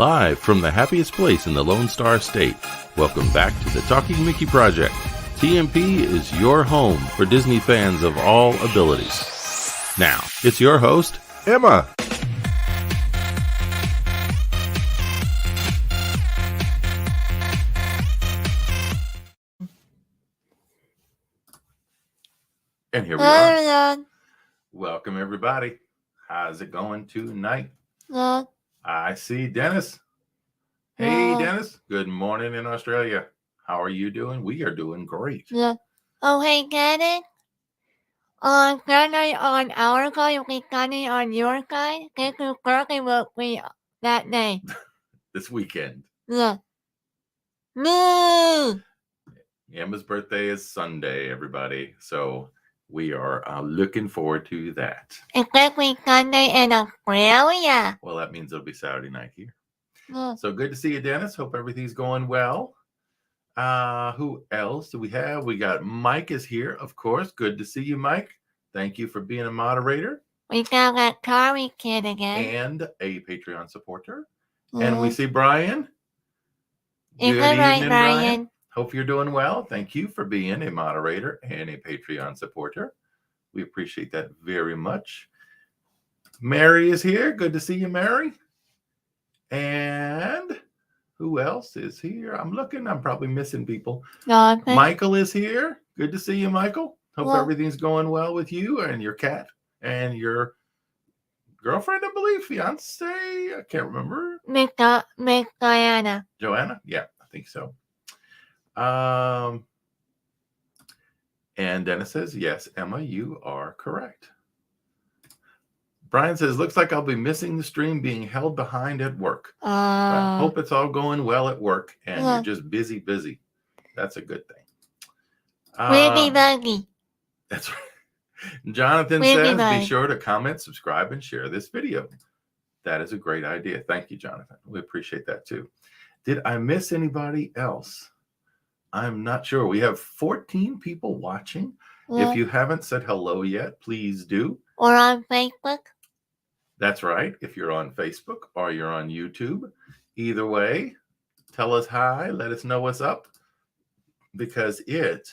Live from the happiest place in the Lone Star State, welcome back to the Talking Mickey Project. TMP is your home for Disney fans of all abilities. Now, it's your host, Emma. And here we are. Welcome, everybody. How's it going tonight? I see Dennis. Hey, Dennis. Good morning in Australia. How are you doing? We are doing great. Oh, hey, Dennis. On our call, you can Danny on your side. Guess whose birthday will be that day? This weekend. No. Emma's birthday is Sunday, everybody. So we are looking forward to that. It's actually Sunday in Australia. Well, that means it'll be Saturday night here. So good to see you, Dennis. Hope everything's going well. Who else do we have? We got Mike is here, of course. Good to see you, Mike. Thank you for being a moderator. We got that Kari kid again. And a Patreon supporter. And we see Brian. Good evening, Brian. Hope you're doing well. Thank you for being a moderator and a Patreon supporter. We appreciate that very much. Mary is here. Good to see you, Mary. And who else is here? I'm looking. I'm probably missing people. Michael is here. Good to see you, Michael. Hope everything's going well with you and your cat and your girlfriend, I believe, fiance. I can't remember. Miss Diana. Joanna? Yeah, I think so. And Dennis says, yes, Emma, you are correct. Brian says, looks like I'll be missing the stream being held behind at work. I hope it's all going well at work and you're just busy. That's a good thing. Busy. That's right. Jonathan says, be sure to comment, subscribe, and share this video. That is a great idea. Thank you, Jonathan. We appreciate that too. Did I miss anybody else? I'm not sure. We have 14 people watching. If you haven't said hello yet, please do. Or on Facebook. That's right. If you're on Facebook or you're on YouTube, either way, tell us hi. Let us know what's up because it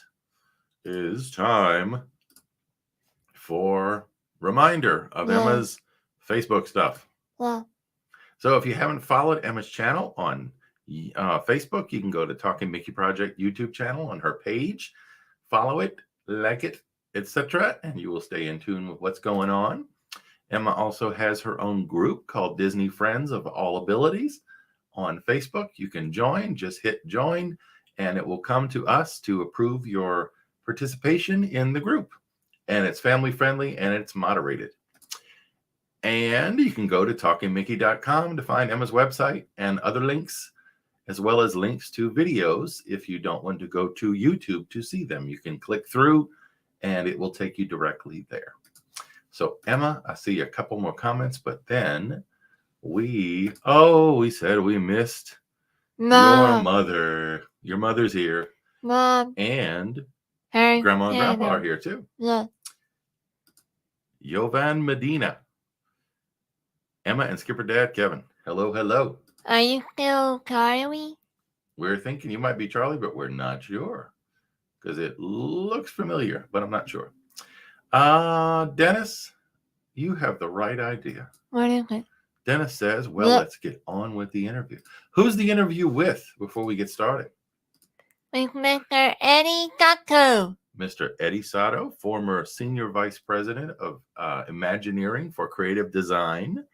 is time for reminder of Emma's Facebook stuff. So if you haven't followed Emma's channel on Facebook, you can go to Talking Mickey Project YouTube channel on her page, follow it, like it, etc., and you will stay in tune with what's going on. Emma also has her own group called Disney Friends of All Abilities on Facebook. You can join, just hit join, and it will come to us to approve your participation in the group. And it's family friendly and it's moderated. And you can go to talkingmickey.com to find Emma's website and other links, as well as links to videos. If you don't want to go to YouTube to see them, you can click through and it will take you directly there. So Emma, I see a couple more comments, but then we said we missed your mother. Your mother's here. Mom. And Hey, Grandma and Grandpa are here too. Jovan Medina. Emma and Skipper Dad Kevin. Hello. Are you still Charlie? We're thinking you might be Charlie, but we're not sure. Because it looks familiar, but I'm not sure. Dennis, you have the right idea. What is it? Dennis says, let's get on with the interview. Who's the interview with before we get started? With Mr. Eddie Sotto. Mr. Eddie Sotto, former Senior Vice President of Imagineering for Creative Design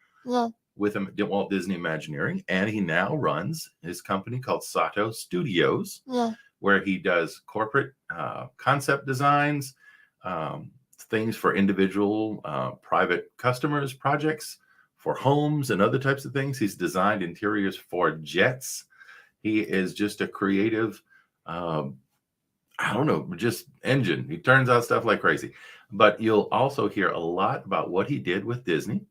with Walt Disney Imagineering. And he now runs his company called Sotto Studios, where he does corporate concept designs, things for individual private customers, projects for homes and other types of things. He's designed interiors for jets. He is just a creative just engine. He turns out stuff like crazy. But you'll also hear a lot about what he did with Disney,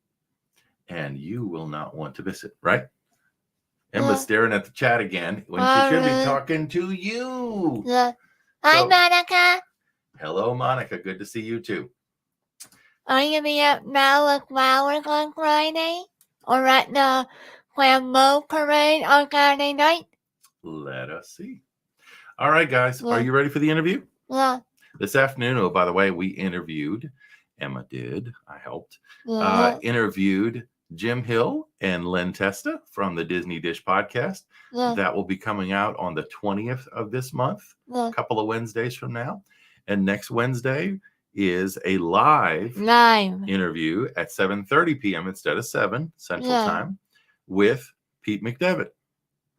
and you will not want to miss it, right? Emma's staring at the chat again when she should be talking to you. Hi, Monica. Hello, Monica. Good to see you too. Are you going to be up now with flowers on Friday? Or at the Rainbow Parade on Saturday night? Let us see. All right, guys. Are you ready for the interview? Yeah. This afternoon, oh, by the way, we interviewed, Emma did, I helped, interviewed Jim Hill and Len Testa from the Disney Dish podcast. That will be coming out on the 20th of this month, a couple of Wednesdays from now. And next Wednesday is a live interview at 7:30 p.m. instead of 7 Central Time with Pete McDevitt.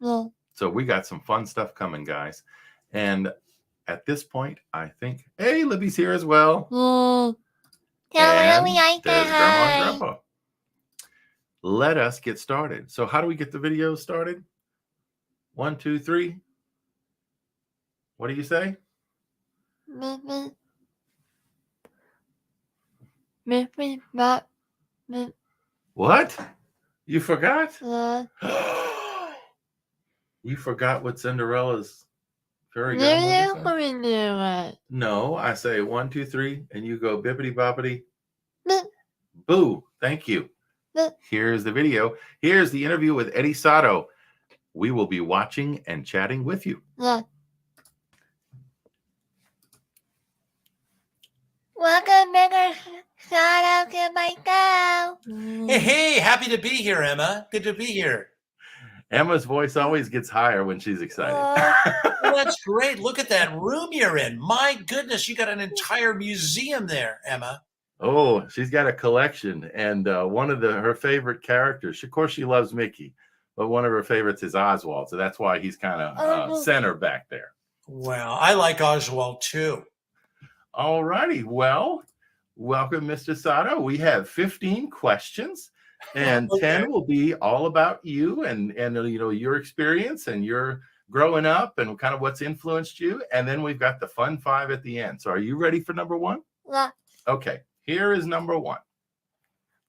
So we got some fun stuff coming, guys. And at this point, I think, hey, Libby's here as well. And there's Grandma and Grandpa. Let us get started. So how do we get the video started? 1, 2, 3. What do you say? What? You forgot? You forgot what Cinderella's fairy godmother said? No, I say 1, 2, 3, and you go bippity boppity. Boo. Thank you. Here's the video. Here's the interview with Eddie Sotto. We will be watching and chatting with you. Welcome, Mr. Sotto, to my show. Hey, happy to be here, Emma. Good to be here. Emma's voice always gets higher when she's excited. Well, that's great. Look at that room you're in. My goodness, you got an entire museum there, Emma. Oh, she's got a collection, and one of her favorite characters. Of course, she loves Mickey, but one of her favorites is Oswald, so that's why he's kind of center back there. Well, I like Oswald too. All righty. Well, welcome, Mr. Sotto. We have 15 questions, and 10 will be all about you and you know, your experience and your growing up and kind of what's influenced you. And then we've got the fun 5 at the end. So are you ready for number 1? Yeah. Okay. Here is number 1.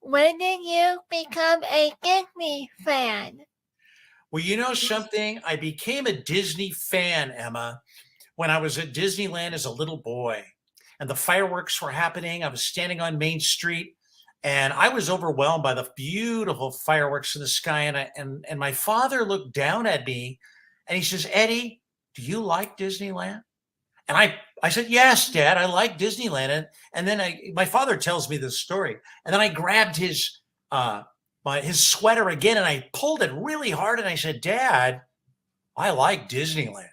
When did you become a Disney fan? Well, you know something? I became a Disney fan, Emma, when I was at Disneyland as a little boy. And the fireworks were happening. I was standing on Main Street, and I was overwhelmed by the beautiful fireworks in the sky. And my father looked down at me, and he says, "Eddie, do you like Disneyland?" And I said, "Yes, Dad, I like Disneyland." And then my father tells me this story, and then I grabbed his sweater again, and I pulled it really hard, and I said, "Dad, I like Disneyland."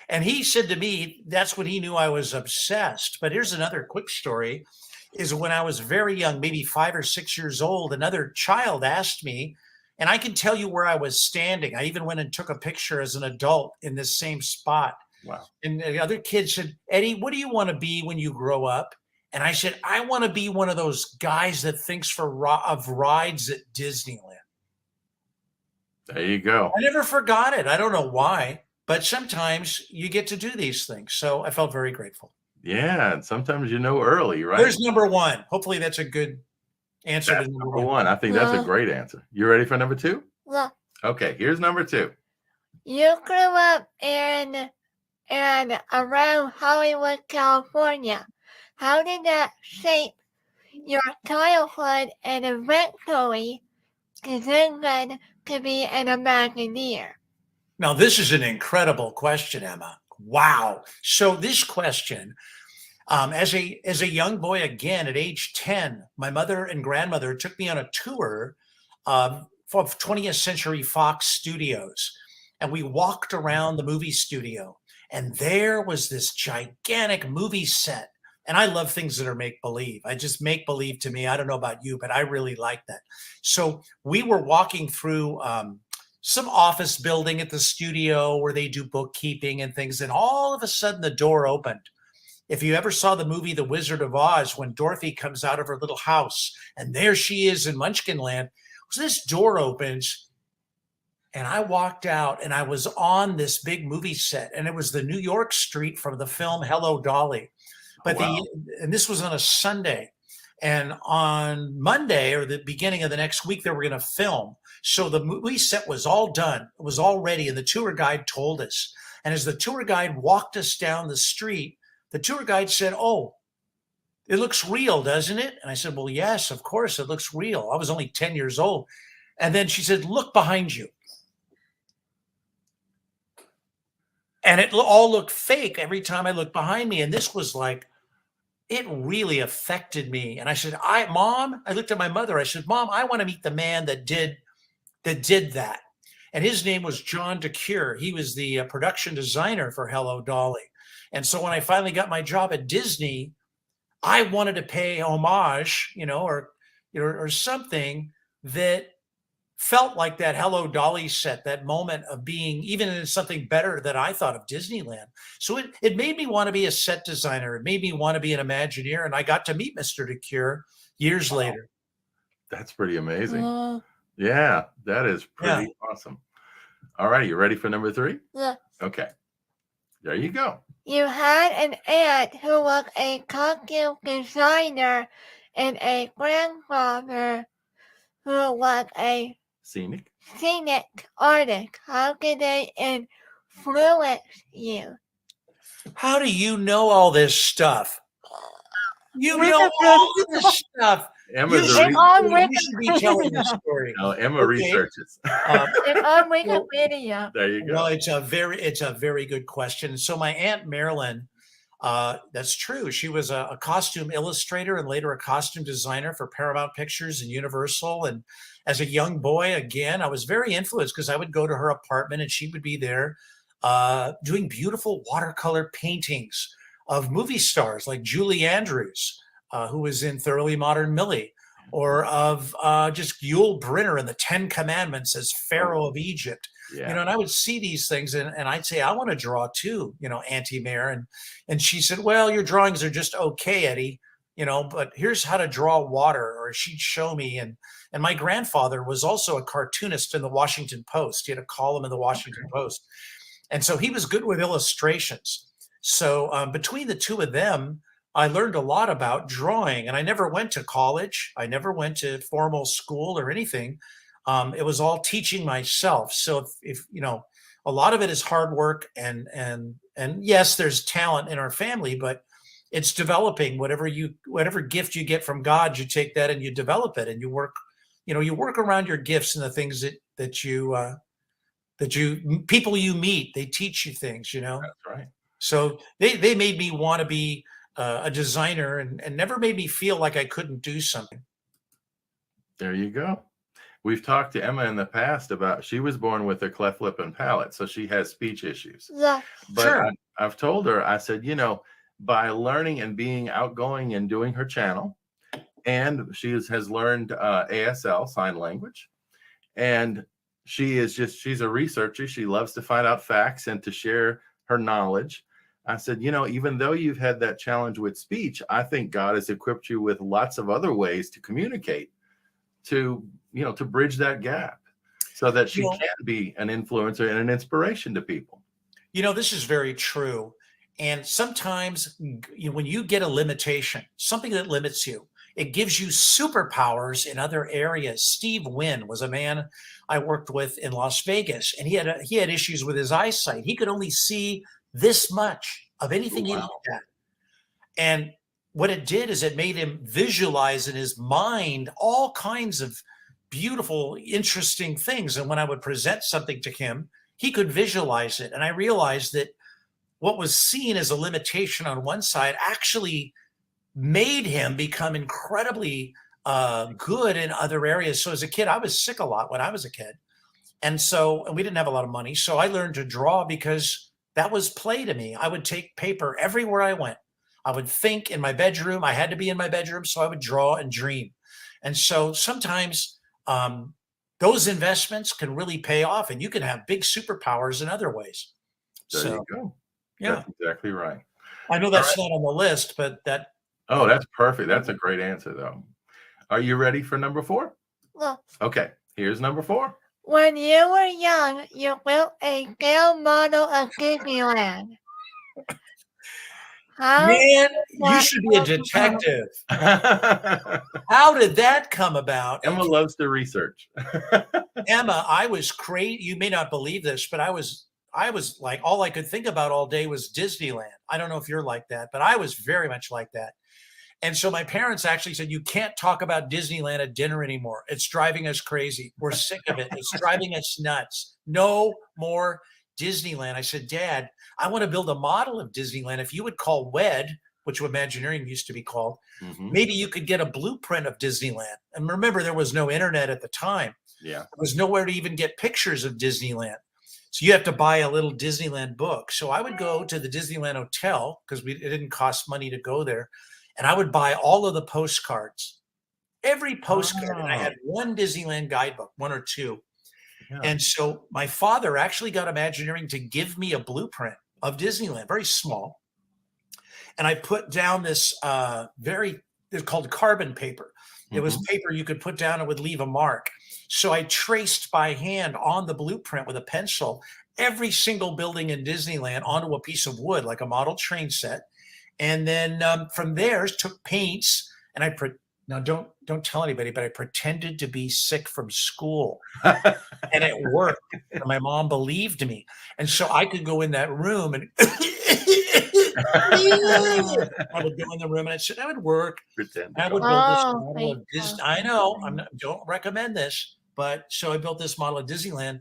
And he said to me, that's when he knew I was obsessed. But here's another quick story, is when I was very young, maybe 5 or 6 years old, another child asked me, and I can tell you where I was standing. I even went and took a picture as an adult in this same spot. Wow. And the other kid said, "Eddie, what do you want to be when you grow up?" And I said, "I want to be one of those guys that thinks of rides at Disneyland." There you go. I never forgot it. I don't know why. But sometimes you get to do these things. So I felt very grateful. Yeah. And sometimes you know early, right? There's number 1. Hopefully that's a good answer to number 1. I think that's a great answer. You ready for number 2? Yeah. Okay. Here's number 2. You grew up in around Hollywood, California. How did that shape your childhood and eventually decision to be an Imagineer? Now, this is an incredible question, Emma. Wow. So this question, as a young boy, again, at age 10, my mother and grandmother took me on a tour of 20th Century Fox Studios. And we walked around the movie studio. And there was this gigantic movie set. And I love things that are make-believe. I just make-believe to me. I don't know about you, but I really like that. So we were walking through some office building at the studio where they do bookkeeping and things. And all of a sudden the door opened. If you ever saw the movie The Wizard of Oz, when Dorothy comes out of her little house and there she is in Munchkinland, so this door opens and I walked out and I was on this big movie set, and it was the New York street from the film Hello, Dolly. But and this was on a Sunday. And on Monday or the beginning of the next week, they were going to film. So the movie set was all done. It was all ready. And the tour guide told us. And as the tour guide walked us down the street, the tour guide said, "Oh, it looks real, doesn't it?" And I said, "Well, yes, of course, it looks real." I was only 10 years old. And then she said, look behind you. And it all looked fake every time I looked behind me. And this was like, it really affected me. And I said, Mom, I looked at my mother. I said, Mom, I want to meet the man that did that. And his name was John DeCure. He was the production designer for Hello Dolly. And so when I finally got my job at Disney, I wanted to pay homage, or something that felt like that Hello Dolly set, that moment of being even in something better that I thought of Disneyland. So it made me want to be a set designer. It made me want to be an Imagineer. And I got to meet Mr. DeCure years later. That's pretty amazing. Yeah, that is pretty awesome. All right, you ready for number 3? Yeah. Okay. There you go. You had an aunt who was a costume designer and a grandfather who was a Scenic artist. How can they influence you? How do you know all this stuff? You know all this stuff. Emma's you should be telling the story. No, Emma researches. It's on Wikipedia. There you go. Well, it's a very good question. So my Aunt Marilyn, that's true. She was a costume illustrator and later a costume designer for Paramount Pictures and Universal. And as a young boy, again, I was very influenced because I would go to her apartment and she would be there doing beautiful watercolor paintings of movie stars like Julie Andrews, who was in Thoroughly Modern Millie, or of just Yul Brynner in the 10 Commandments as Pharaoh of Egypt. Yeah. And I would see these things and I'd say, I want to draw too, Auntie Mare. And she said, well, your drawings are just okay, Eddie, but here's how to draw water. Or she'd show me. And my grandfather was also a cartoonist in the Washington Post. He had a column in the Washington Post. And so he was good with illustrations. So between the two of them, I learned a lot about drawing, and I never went to college. I never went to formal school or anything. It was all teaching myself. So if a lot of it is hard work and yes, there's talent in our family, but it's developing whatever gift you get from God, you take that and you develop it and you work around your gifts and the things that people you meet, they teach you things, That's right. So they made me want to be a designer and never made me feel like I couldn't do something. There you go. We've talked to Emma in the past about she was born with a cleft lip and palate, so she has speech issues. Yeah. But Sure. I've told her, I said, by learning and being outgoing and doing her channel, and she has learned ASL, sign language, and she's a researcher. She loves to find out facts and to share her knowledge. I said, even though you've had that challenge with speech, I think God has equipped you with lots of other ways to communicate, to bridge that gap so that she can be an influencer and an inspiration to people. This is very true. And sometimes when you get a limitation, something that limits you, it gives you superpowers in other areas. Steve Wynn was a man I worked with in Las Vegas, and he had issues with his eyesight. He could only see this much of anything he looked at. And what it did is it made him visualize in his mind all kinds of beautiful, interesting things. And when I would present something to him, he could visualize it. And I realized that what was seen as a limitation on one side actually made him become incredibly good in other areas. So as a kid, I was sick a lot when I was a kid. And we didn't have a lot of money. So I learned to draw because that was play to me. I would take paper everywhere I went. I would think in my bedroom. I had to be in my bedroom, so I would draw and dream. And so sometimes those investments can really pay off, and you can have big superpowers in other ways. There you go. Yeah, that's exactly right. I know that's not on the list, but that. Oh, that's perfect. That's a great answer, though. Are you ready for number 4? Yeah. Okay, here's number 4. When you were young, you built a scale model of Disneyland. Man, you should be a detective. How did that come about? Emma loves to research. Emma, I was crazy. You may not believe this, but I was like, all I could think about all day was Disneyland. I don't know if you're like that, but I was very much like that. And so my parents actually said, you can't talk about Disneyland at dinner anymore. It's driving us crazy. We're sick of it. It's driving us nuts. No more Disneyland. I said, Dad, I want to build a model of Disneyland. If you would call WED, which Imagineering used to be called, maybe you could get a blueprint of Disneyland. And remember, there was no internet at the time. Yeah. There was nowhere to even get pictures of Disneyland. So you have to buy a little Disneyland book. So I would go to the Disneyland Hotel because it didn't cost money to go there. And I would buy all of the postcards, every postcard. And I had one Disneyland guidebook, one or two. Yeah. And so my father actually got Imagineering to give me a blueprint of Disneyland, very small. And I put down this it's called carbon paper. It was paper you could put down and would leave a mark. So I traced by hand on the blueprint with a pencil every single building in Disneyland onto a piece of wood, like a model train set. And then from there, took paints, and now don't tell anybody, but I pretended to be sick from school, and it worked. And my mom believed me, and so I could go in that room and I would go in the room, and that would work. Pretend. I would build this model of Disney. I know don't recommend this, but so I built this model of Disneyland.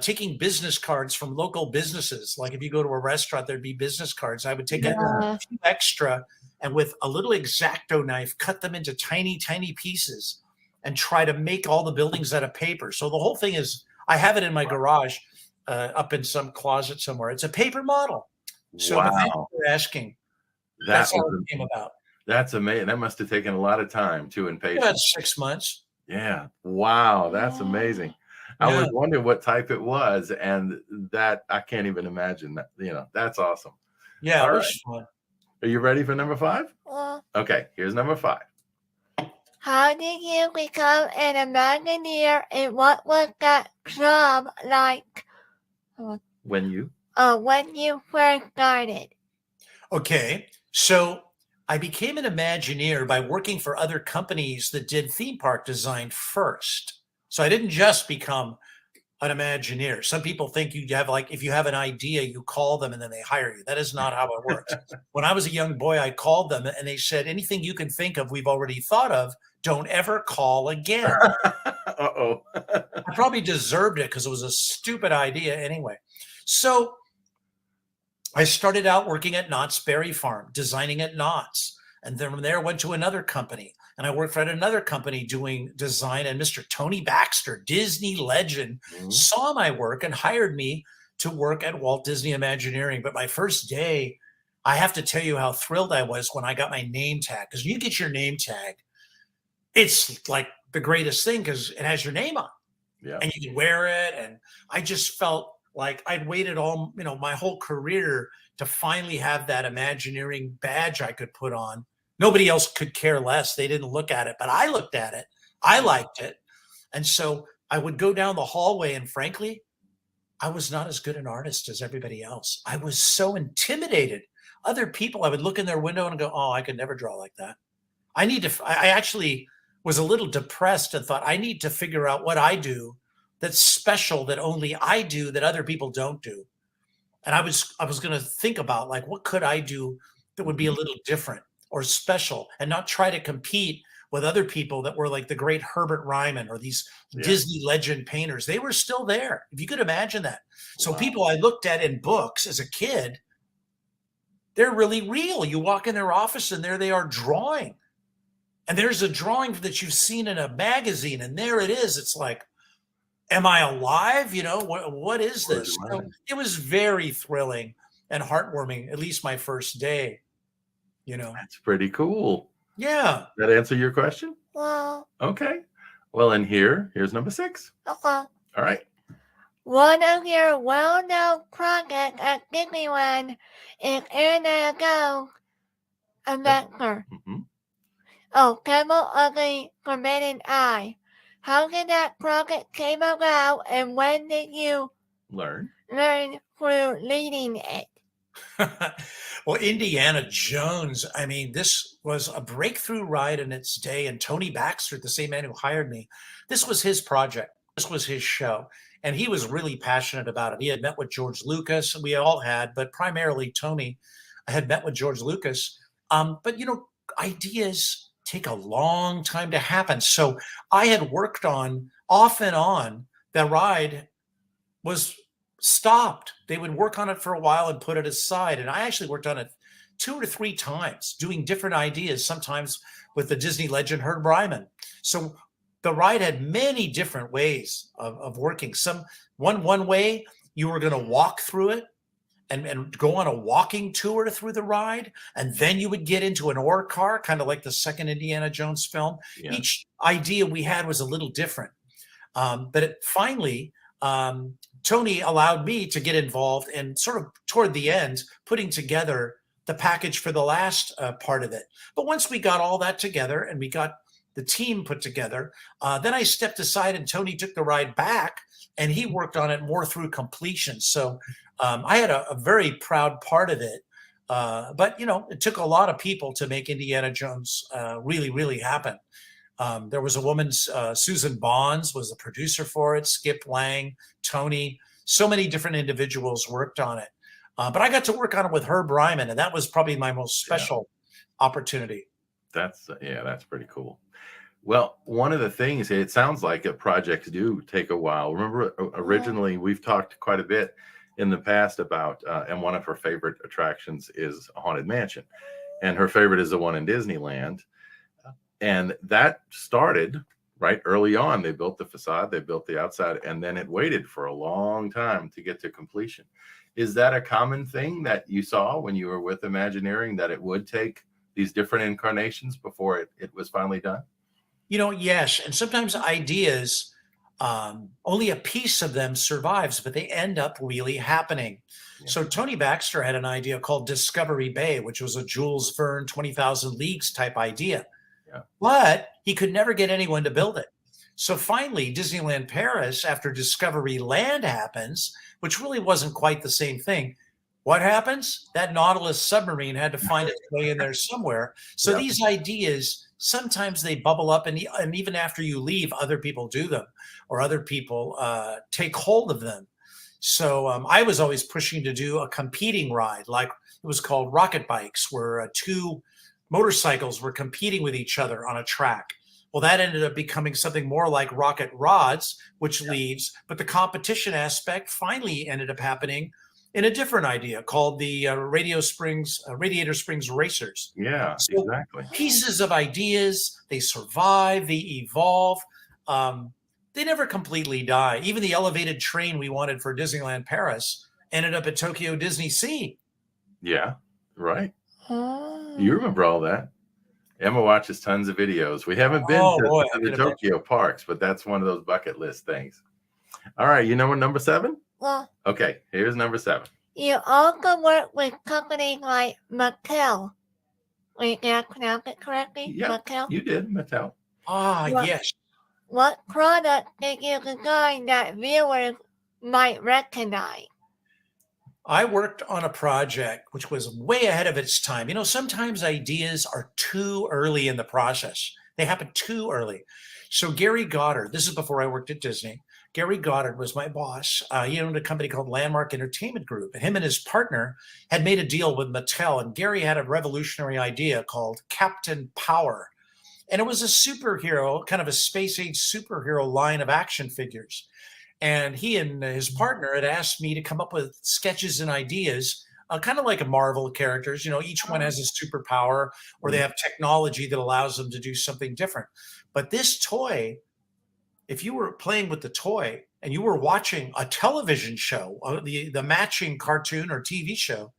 Taking business cards from local businesses. Like if you go to a restaurant, there'd be business cards. I would take a few extra and with a little X-Acto knife, cut them into tiny, tiny pieces and try to make all the buildings out of paper. So the whole thing is, I have it in my garage up in some closet somewhere. It's a paper model. So thank you for asking. That's how it came about. That's amazing. That must have taken a lot of time too and patience. About 6 months. Yeah. Wow. That's amazing. I was wondering what type it was, and that I can't even imagine that. That's awesome. Yeah, it was fun. Are you ready for number 5? Okay, here's number 5. How did you become an Imagineer, and what was that job like? When you first started? Okay, so I became an Imagineer by working for other companies that did theme park design first. So I didn't just become an Imagineer. Some people think you have, like, if you have an idea, you call them and then they hire you. That is not how it works. When I was a young boy, I called them and they said, anything you can think of, we've already thought of. Don't ever call again. Uh-oh. I probably deserved it because it was a stupid idea anyway. So I started out working at Knott's Berry Farm, designing at Knott's. And then from there, went to another company. And I worked for another company doing design. And Mr. Tony Baxter, Disney legend, saw my work and hired me to work at Walt Disney Imagineering. But my first day, I have to tell you how thrilled I was when I got my name tag. Because when you get your name tag, it's like the greatest thing because it has your name on. Yeah. And you can wear it. And I just felt like I'd waited my whole career to finally have that Imagineering badge I could put on. Nobody else could care less. They didn't look at it, but I looked at it. I liked it. And so I would go down the hallway, and frankly, I was not as good an artist as everybody else. I was so intimidated. Other people, I would look in their window and go, oh, I could never draw like that. I actually was a little depressed and thought, I need to figure out what I do that's special, that only I do, that other people don't do. And I was going to think about, like, what could I do that would be a little different or special, and not try to compete with other people that were like the great Herbert Ryman or these Disney legend painters. They were still there, if you could imagine that. So people I looked at in books as a kid, they're really real. You walk in their office and there they are drawing. And there's a drawing that you've seen in a magazine, and there it is. It's like, am I alive? What is this? So it was very thrilling and heartwarming, at least my first day. That's pretty cool. Yeah. That answer your question? Well. Okay. Well, and here's number 6. Okay. All right. One of your well-known projects at Disneyland is Go Adventure. Temple of the Forbidden Eye. How did that project came about, and when did you learn through leading it? Well, Indiana Jones, this was a breakthrough ride in its day. And Tony Baxter, the same man who hired me, this was his project. This was his show. And he was really passionate about it. He had met with George Lucas. We all had, but primarily Tony had met with George Lucas. But, ideas take a long time to happen. So I had worked on off and on. The ride was stopped. They would work on it for a while and put it aside. And I actually worked on it 2 or 3 times, doing different ideas, sometimes with the Disney legend Herb Ryman. So the ride had many different ways of working. One way, you were going to walk through it and go on a walking tour through the ride, and then you would get into an ore car, kind of like the second Indiana Jones film. Yeah. Each idea we had was a little different. But finally, Tony allowed me to get involved and sort of toward the end, putting together the package for the last part of it. But once we got all that together and we got the team put together, then I stepped aside and Tony took the ride back and he worked on it more through completion. So I had a very proud part of it. But, it took a lot of people to make Indiana Jones really, really happen. There was a woman, Susan Bonds was the producer for it, Skip Lang, Tony, so many different individuals worked on it. But I got to work on it with Herb Ryman, and that was probably my most special opportunity. That's pretty cool. Well, one of the things, it sounds like projects do take a while. Remember, originally we've talked quite a bit in the past about, and one of her favorite attractions is a Haunted Mansion, and her favorite is the one in Disneyland. And that started right early on. They built the facade, they built the outside, and then it waited for a long time to get to completion. Is that a common thing that you saw when you were with Imagineering, that it would take these different incarnations before it was finally done? Yes. And sometimes ideas, only a piece of them survives, but they end up really happening. Yeah. So Tony Baxter had an idea called Discovery Bay, which was a Jules Verne 20,000 Leagues type idea. Yeah. But he could never get anyone to build it. So finally, Disneyland Paris, after Discovery Land happens, which really wasn't quite the same thing, what happens? That Nautilus submarine had to find its way in there somewhere. So these ideas, sometimes they bubble up, and even after you leave, other people do them, or other people take hold of them. So I was always pushing to do a competing ride, like it was called Rocket Bikes, where 2 motorcycles were competing with each other on a track. Well, that ended up becoming something more like Rocket Rods, which leaves, but the competition aspect finally ended up happening in a different idea called the Radiator Springs Racers. Yeah, so exactly. Pieces of ideas, they survive, they evolve. They never completely die. Even the elevated train we wanted for Disneyland Paris ended up at Tokyo Disney Sea. Yeah, right. You remember all that. Emma watches tons of videos. We haven't been to the Tokyo parks, but that's one of those bucket list things. All right, you know what number 7? Well, okay, here's number 7. You also work with companies like Mattel. Did I pronounce it correctly? Yeah, Mattel? You did, Mattel. Yes. What product did you design that viewers might recognize? I worked on a project which was way ahead of its time. Sometimes ideas are too early in the process. They happen too early. So Gary Goddard, this is before I worked at Disney. Gary Goddard was my boss. He owned a company called Landmark Entertainment Group. And him and his partner had made a deal with Mattel. And Gary had a revolutionary idea called Captain Power. And it was a superhero, kind of a space-age superhero line of action figures. And he and his partner had asked me to come up with sketches and ideas, kind of like a Marvel characters. Each one has a superpower, or they have technology that allows them to do something different. But this toy, if you were playing with the toy and you were watching a television show, the matching cartoon or TV show,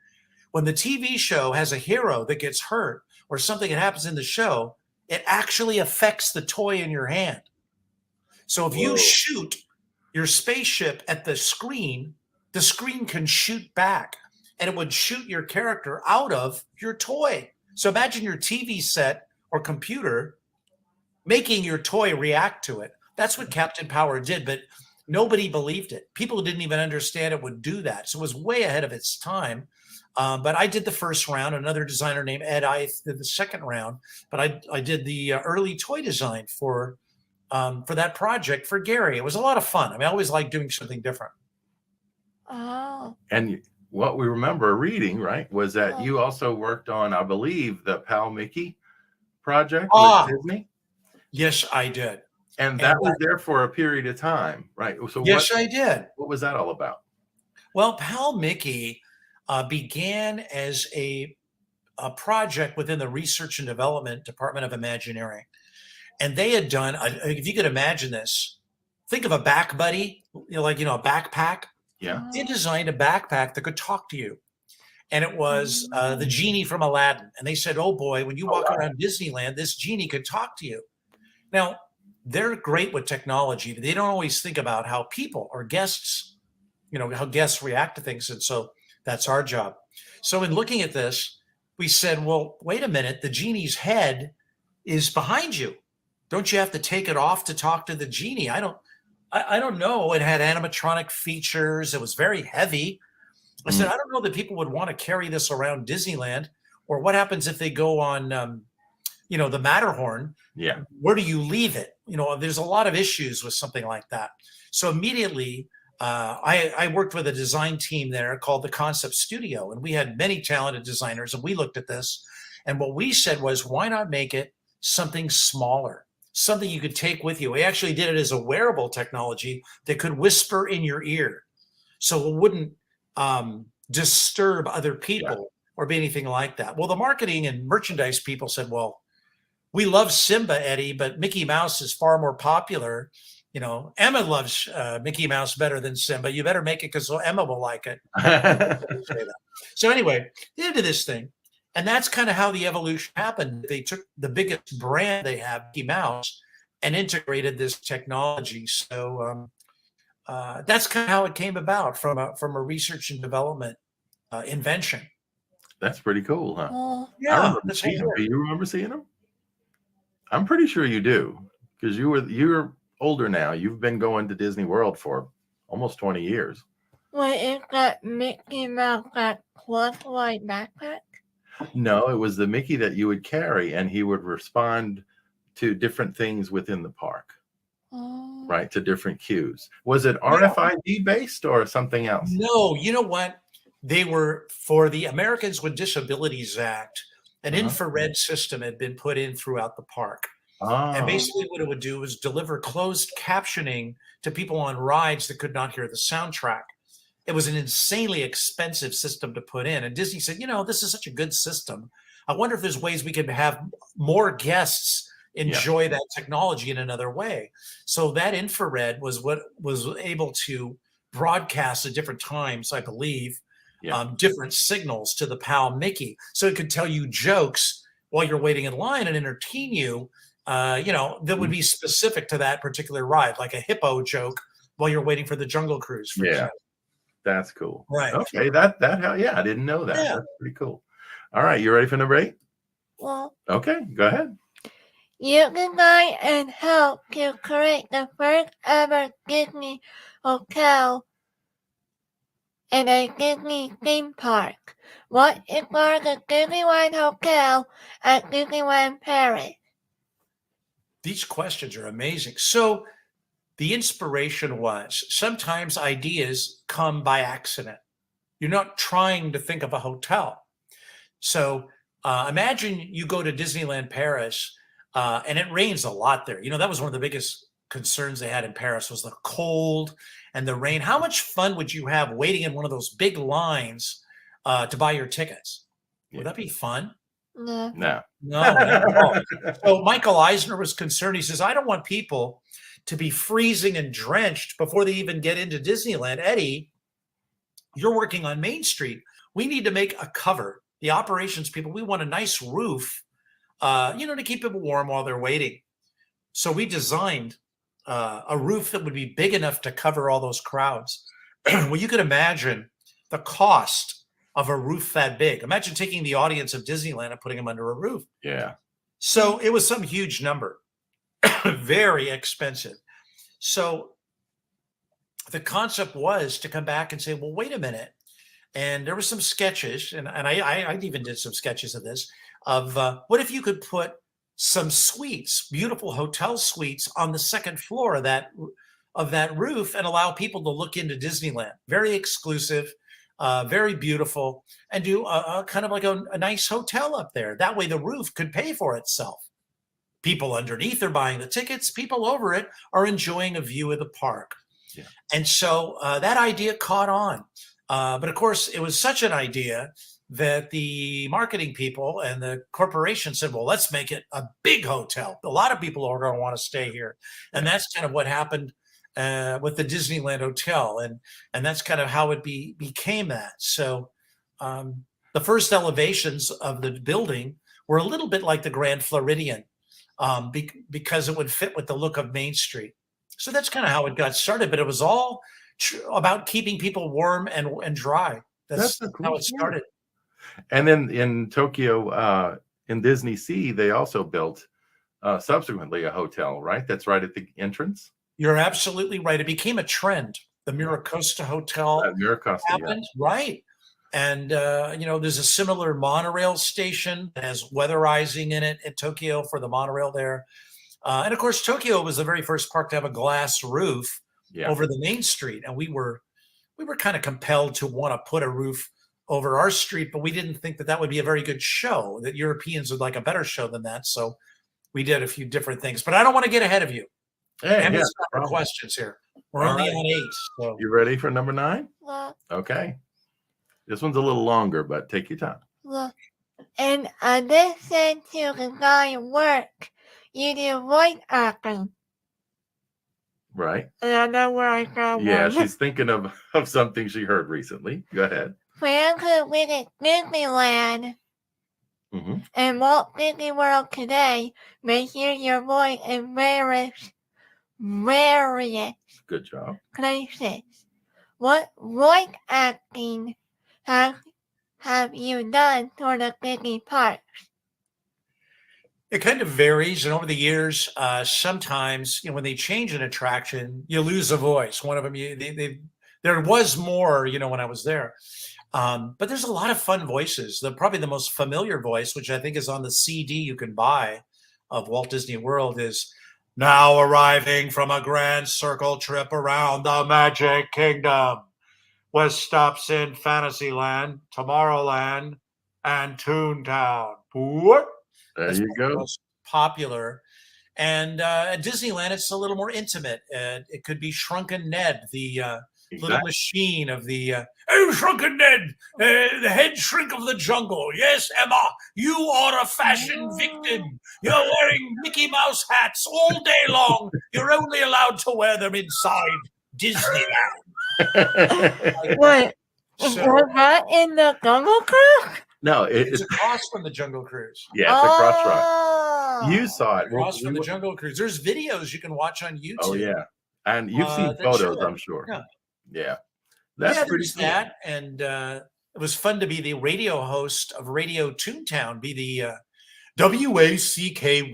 when the TV show has a hero that gets hurt or something that happens in the show, it actually affects the toy in your hand. So if you shoot your spaceship at the screen can shoot back, and it would shoot your character out of your toy. So imagine your TV set or computer making your toy react to it. That's what Captain Power did, but nobody believed it. People didn't even understand it would do that. So it was way ahead of its time. But I did the first round. Another designer named Ed Ice did the second round. But I did the early toy design for that project for Gary. It was a lot of fun. I mean, I always like doing something different. Oh. And what we remember reading, right, was that you also worked on, I believe, the Pal Mickey project with Ah, Disney? yes, I did. And that was there for a period of time, right? So Yes, I did. what was that all about? Well, Pal Mickey began as a project within the Research and Development Department of Imagineering. And they had done, if you could imagine this, think of a back buddy, a backpack. Yeah. They designed a backpack that could talk to you. And it was the genie from Aladdin. And they said, oh boy, when you walk around Disneyland, this genie could talk to you. Now, they're great with technology, but they don't always think about how people or guests, how guests react to things. And so that's our job. So in looking at this, we said, well, wait a minute, the genie's head is behind you. Don't you have to take it off to talk to the genie? I don't know. It had animatronic features. It was very heavy. I said, I don't know that people would want to carry this around Disneyland, or what happens if they go on, the Matterhorn? Yeah. Where do you leave it? There's a lot of issues with something like that. So immediately, I worked with a design team there called the Concept Studio, and we had many talented designers, and we looked at this, and what we said was, why not make it something smaller, something you could take with you? We actually did it as a wearable technology that could whisper in your ear, so it wouldn't disturb other people or be anything like that. Well, the marketing and merchandise people said, well, we love Simba, Eddie, but Mickey Mouse is far more popular. Emma loves Mickey Mouse better than Simba. You better make it because Emma will like it. So anyway, they did this thing. And that's kind of how the evolution happened. They took the biggest brand they have, Mickey Mouse, and integrated this technology. So that's kind of how it came about from a research and development invention. That's pretty cool, huh? Yeah. Do you remember seeing them? I'm pretty sure you do, because you're older now. You've been going to Disney World for almost 20 years. Wait, is that Mickey Mouse that cloth white backpack? No, it was the Mickey that you would carry, and he would respond to different things within the park, right? To different cues. Was it RFID based or something else? No, you know what? They were, for the Americans with Disabilities Act, an infrared system had been put in throughout the park. And basically what it would do was deliver closed captioning to people on rides that could not hear the soundtrack. It was an insanely expensive system to put in. And Disney said, this is such a good system. I wonder if there's ways we could have more guests enjoy that technology in another way. So that infrared was what was able to broadcast at different times, I believe, different signals to the PAL Mickey. So it could tell you jokes while you're waiting in line and entertain you, that would be specific to that particular ride, like a hippo joke while you're waiting for the Jungle Cruise. For example. That's cool. Right. Okay. I didn't know that. Yeah. That's pretty cool. All right. You ready for number 8? Well, okay. Go ahead. You designed and helped to create the first ever Disney hotel in a Disney theme park. What is called the Disneyland Hotel at Disneyland Paris? These questions are amazing. So the inspiration was, sometimes ideas come by accident. You're not trying to think of a hotel. So imagine you go to Disneyland Paris and it rains a lot there. That was one of the biggest concerns they had in Paris, was the cold and the rain. How much fun would you have waiting in one of those big lines to buy your tickets? Would that be fun? No. No. No. So Michael Eisner was concerned. He says, I don't want people to be freezing and drenched before they even get into Disneyland. Eddie, you're working on Main Street. We need to make a cover. The operations people, we want a nice roof, to keep people warm while they're waiting. So we designed a roof that would be big enough to cover all those crowds. Well, you could imagine the cost of a roof that big. Imagine taking the audience of Disneyland and putting them under a roof. Yeah. So it was some huge number, very expensive. So the concept was to come back and say, well, wait a minute. And there were some sketches, and I even did some sketches of this, of what if you could put some suites, beautiful hotel suites on the second floor of that roof and allow people to look into Disneyland. Very exclusive, very beautiful, and do a kind of like a nice hotel up there. That way the roof could pay for itself. People underneath are buying the tickets. People over it are enjoying a view of the park. Yeah. And so that idea caught on. But of course, it was such an idea that the marketing people and the corporation said, well, let's make it a big hotel. A lot of people are going to want to stay here. And that's kind of what happened with the Disneyland Hotel. And that's kind of how it became that. So the first elevations of the building were a little bit like the Grand Floridian because it would fit with the look of Main Street. So that's kind of how it got started. But it was all about keeping people warm and dry. That's how it started. And then in Tokyo, in Disney Sea, they also built subsequently a hotel, right? That's right at the entrance. You're absolutely right. It became a trend. The Miracosta Hotel happened, right? And there's a similar monorail station that has weatherizing in it at Tokyo for the monorail there. And of course, Tokyo was the very first park to have a glass roof over the main street, and we were kind of compelled to want to put a roof over our street, but we didn't think that would be a very good show, that Europeans would like a better show than that. So we did a few different things, but I don't want to get ahead of you. Hey, questions here. We're only on 8. So. You ready for number 9? Yeah. Okay. This one's a little longer, but take your time. Yeah. In addition to design work, you do voice acting. Right. And I know where I got one. She's thinking of something she heard recently. Go ahead. Fans who visit Disneyland and Walt Disney World today may hear your voice in various good job places. What voice acting have you done for the Disney parks? It kind of varies, and over the years, sometimes when they change an attraction, you lose a voice. One of them, there was more, when I was there. But there's a lot of fun voices. Probably the most familiar voice, which I think is on the CD you can buy of Walt Disney World, is now arriving from a grand circle trip around the Magic Kingdom, with stops in Fantasyland, Tomorrowland, and Toontown. What? There you go. Most popular. And at Disneyland, it's a little more intimate. It could be Shrunken Ned, the little machine of the oh, Shrunken Ned, the head shrink of the jungle. Yes, Emma, you are a fashion victim. You're wearing Mickey Mouse hats all day long. You're only allowed to wear them inside Disneyland. Wait, was that in the Jungle Cruise? No, it's across from the Jungle Cruise. Yeah, it's a cross ride. You saw it. Across from the Jungle Cruise. There's videos you can watch on YouTube. Oh, yeah. And you've seen photos, I'm sure. Yeah. That's pretty cool. That, and it was fun to be the radio host of Radio Toontown, be the WACKY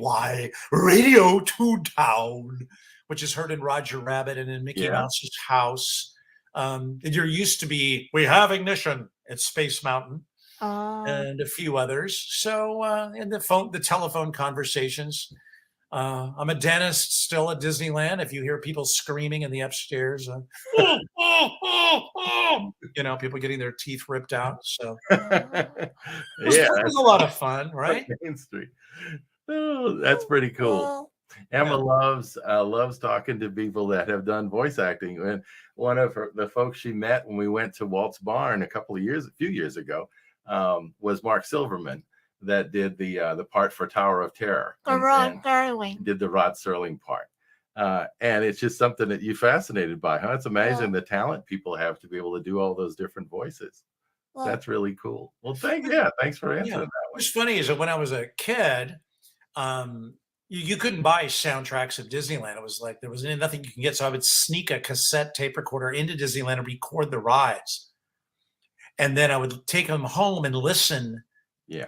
Radio Toontown, which is heard in Roger Rabbit and in Mickey Mouse's house. There used to be We Have Ignition at Space Mountain. And a few others. So, and the telephone conversations. I'm a dentist still at Disneyland. If you hear people screaming in the upstairs, people getting their teeth ripped out. So, it was a lot of fun, right? Main Street. Oh, that's pretty cool. Emma loves talking to people that have done voice acting. And one of the folks she met when we went to Walt's Barn a few years ago. Was Mark Silverman that did the part for Tower of Terror. Rod Serling. Did the Rod Serling part. And it's just something that you're fascinated by, huh? It's amazing the talent people have to be able to do all those different voices. That's really cool. Well, thanks for answering that. What's funny is that when I was a kid, you couldn't buy soundtracks at Disneyland. It was like there was nothing you can get. So I would sneak a cassette tape recorder into Disneyland and record the rides. And then I would take them home and listen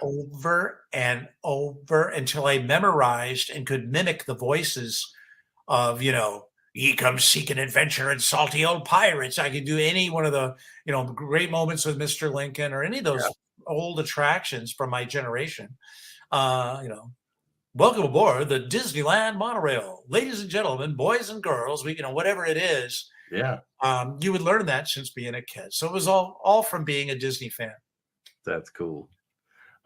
over and over until I memorized and could mimic the voices of, Ye Come Seeking Adventure and Salty Old Pirates. I could do any one of the, great moments with Mr. Lincoln or any of those old attractions from my generation. Welcome aboard the Disneyland monorail. Ladies and gentlemen, boys and girls, whatever it is. Yeah. You would learn that since being a kid. So it was all from being a Disney fan. That's cool.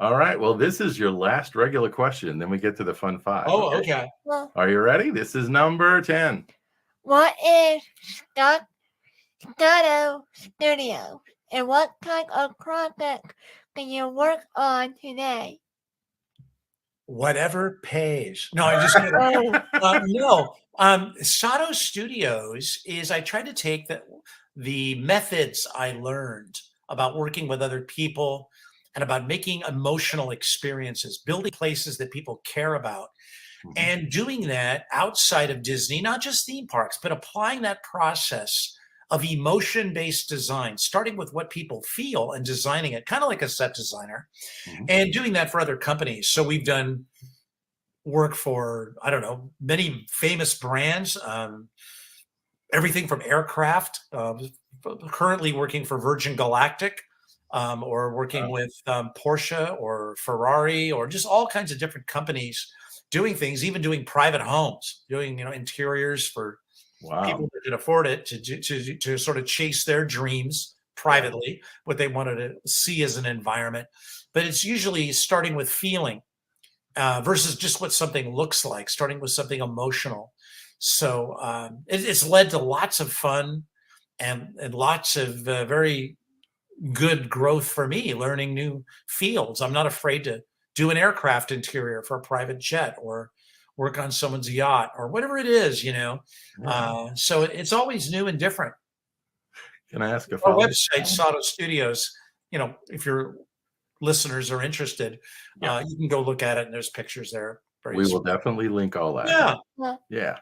All right. Well, this is your last regular question. Then we get to the fun 5. Oh, okay. Well, Are you ready? This is number 10. what is Sotto Studios, and what kind of project can you work on today? Whatever pays. No, I'm just kidding. No. Sotto Studios is, I try to take the methods I learned about working with other people and about making emotional experiences, building places that people care about, and doing that outside of Disney, not just theme parks, but applying that process of emotion-based design, starting with what people feel and designing it, kind of like a set designer, and doing that for other companies. So we've done work for, I don't know, many famous brands, everything from aircraft, currently working for Virgin Galactic, or working with Porsche or Ferrari, or just all kinds of different companies doing things, even doing private homes, doing, interiors for people that can afford it to sort of chase their dreams privately, what they wanted to see as an environment. But it's usually starting with feeling versus just what something looks like, starting with something emotional. So it's led to lots of fun and lots of very good growth for me, learning new fields. I'm not afraid to do an aircraft interior for a private jet or work on someone's yacht or whatever it is, so it's always new and different. Can I ask a Our follow-up? website, Sotto Studios, if your listeners are interested, you can go look at it, and there's pictures there. We will definitely link all that. Yeah.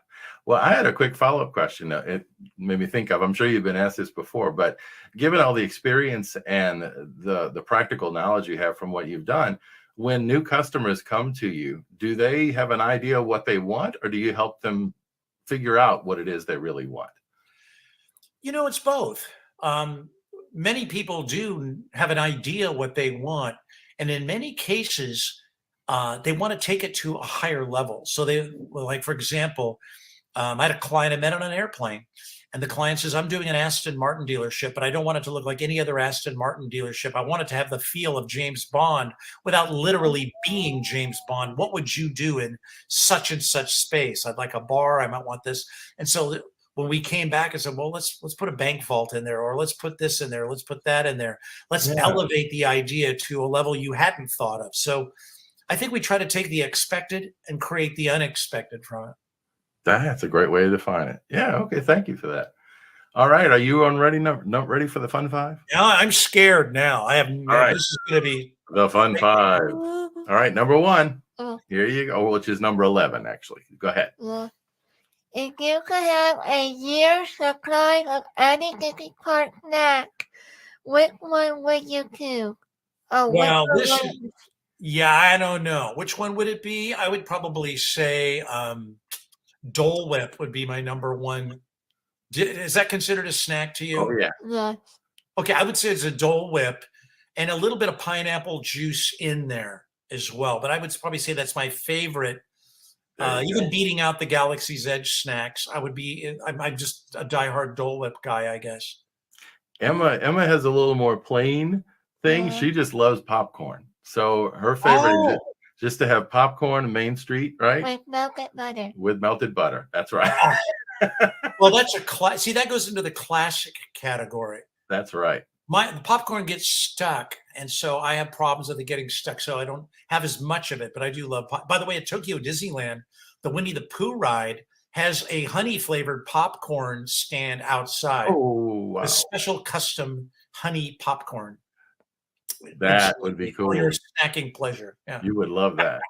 Well, I had a quick follow-up question. It made me think of, I'm sure you've been asked this before, but given all the experience and the practical knowledge you have from what you've done, when new customers come to you, do they have an idea of what they want, or do you help them figure out what it is they really want? It's both. Many people do have an idea what they want, and in many cases, they want to take it to a higher level. So like, for example, I had a client I met on an airplane, and the client says, I'm doing an Aston Martin dealership, but I don't want it to look like any other Aston Martin dealership. I want it to have the feel of James Bond without literally being James Bond. What would you do in such and such space? I'd like a bar. I might want this. And so when we came back and said, well, let's put a bank vault in there, or let's put this in there, let's put that in there. Let's elevate the idea to a level you hadn't thought of. So I think we try to take the expected and create the unexpected from it. That's a great way to define it. Yeah. Okay. Thank you for that. All right. Are you ready? Not ready for the fun 5? Yeah, I'm scared now. I have. All right. This is going to be the fun 5. All right. Number 1. Here you go. Which is number 11, actually. Go ahead. If you could have a year's supply of any Disney park snack, which one would you choose? Well, I don't know. Which one would it be? I would probably say Dole Whip would be my number 1. Is that considered a snack to you? Oh, yeah. Yeah. Okay, I would say it's a Dole Whip and a little bit of pineapple juice in there as well. But I would probably say that's my favorite. Even beating out the Galaxy's Edge snacks, I'm just a diehard Dole Whip guy, I guess. Emma has a little more plain thing. She just loves popcorn. So her favorite is just to have popcorn on Main Street, right? With melted butter. With melted butter. That's right. Well, that's see, that goes into the classic category. That's right. The popcorn gets stuck, and so I have problems with it getting stuck, so I don't have as much of it, but I do love By the way, at Tokyo Disneyland, the Winnie the Pooh ride has a honey-flavored popcorn stand outside. Oh, wow. A special custom honey popcorn. That would be cool. For your snacking pleasure. Yeah. You would love that.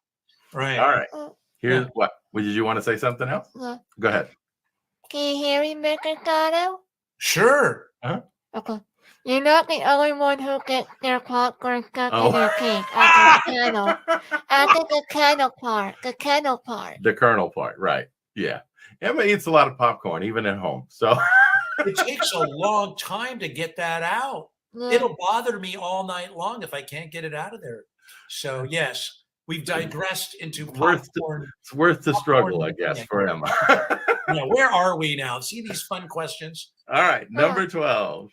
Right. All right. Here's what. Did you want to say something else? Go ahead. Can you hear me, Mr. Sotto? Sure. Okay. You're not the only one who gets their popcorn stuck in their teeth after the kernel. After the kernel part. The kernel part. The kernel part, right. Yeah. Emma eats a lot of popcorn, even at home. So it takes a long time to get that out. It'll bother me all night long if I can't get it out of there. So yes, we've digressed into popcorn. It's worth the struggle, I guess, for Emma. Where are we now? See these fun questions? All right, number 12.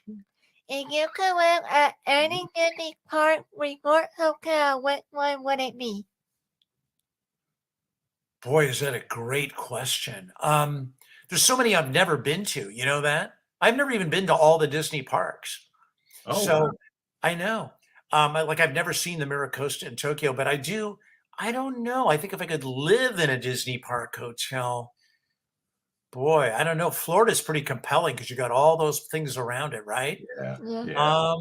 If you could live at any Disney park, resort, hotel, which one would it be? Boy, is that a great question. There's so many I've never been to. You know that? I've never even been to all the Disney parks. Oh, So wow. I know. I've never seen the Miracosta in Tokyo, but I do. I don't know. I think if I could live in a Disney park hotel, boy, I don't know. Florida's pretty compelling because you got all those things around it, right? Yeah. Yeah. Yeah.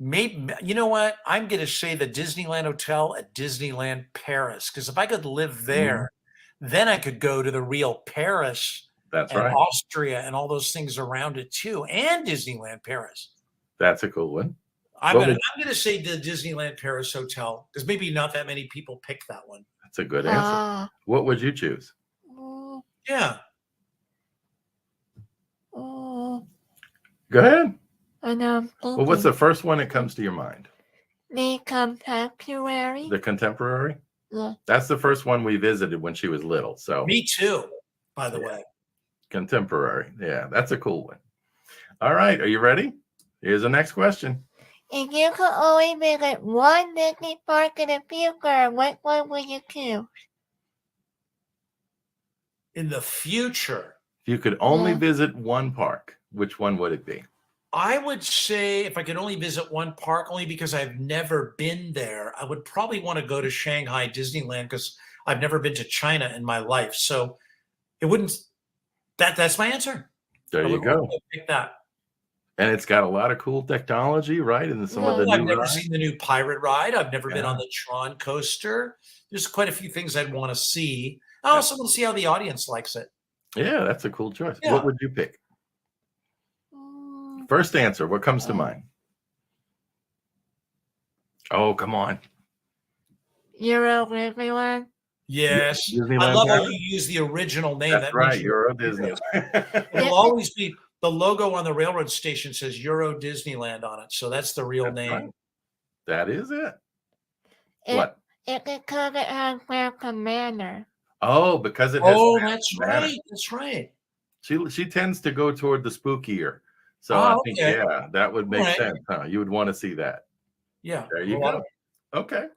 Maybe you know what? I'm going to say the Disneyland Hotel at Disneyland Paris because if I could live there, then I could go to the real Paris That's and right. Austria and all those things around it too, and Disneyland Paris. That's a cool one. I'm What gonna say the Disneyland Paris Hotel because maybe not that many people pick that one. That's a good answer. What would you choose? Yeah. Go ahead. I know. Well, what's the first one that comes to your mind? The Contemporary. The Contemporary? Yeah. That's the first one we visited when she was little. So Me too, by the way. Contemporary. Yeah, that's a cool one. All right. Are you ready? Here's the next question. If you could only visit one Disney park in the future, which one would you choose? In the future, If you could only visit one park, which one would it be? I would say if I could only visit one park, only because I've never been there, I would probably want to go to Shanghai Disneyland because I've never been to China in my life. So it wouldn't. That's my answer. There you go. Pick that. And it's got a lot of cool technology, right? And some of the I've new never rides. seen the new pirate ride. I've never been on the Tron coaster. There's quite a few things I'd want to see. I also want to see how the audience likes it. Yeah, that's a cool choice. Yeah. What would you pick? First answer, what comes to mind? Oh, come on. Euro Disneyland. Yes. Disneyland I love how Paris? you use the original name. That's That right, means Euro Disney. it'll always be the logo on the railroad station says Euro Disneyland on it. So that's the real name. Right. That is it. What? It's because it has their commander. Oh, because it has. Oh, that's right. That's right. She tends to go toward the spookier. So Oh, I think, okay. yeah, that would make Right. sense, huh? You would want to see that. Yeah. There you go. Okay.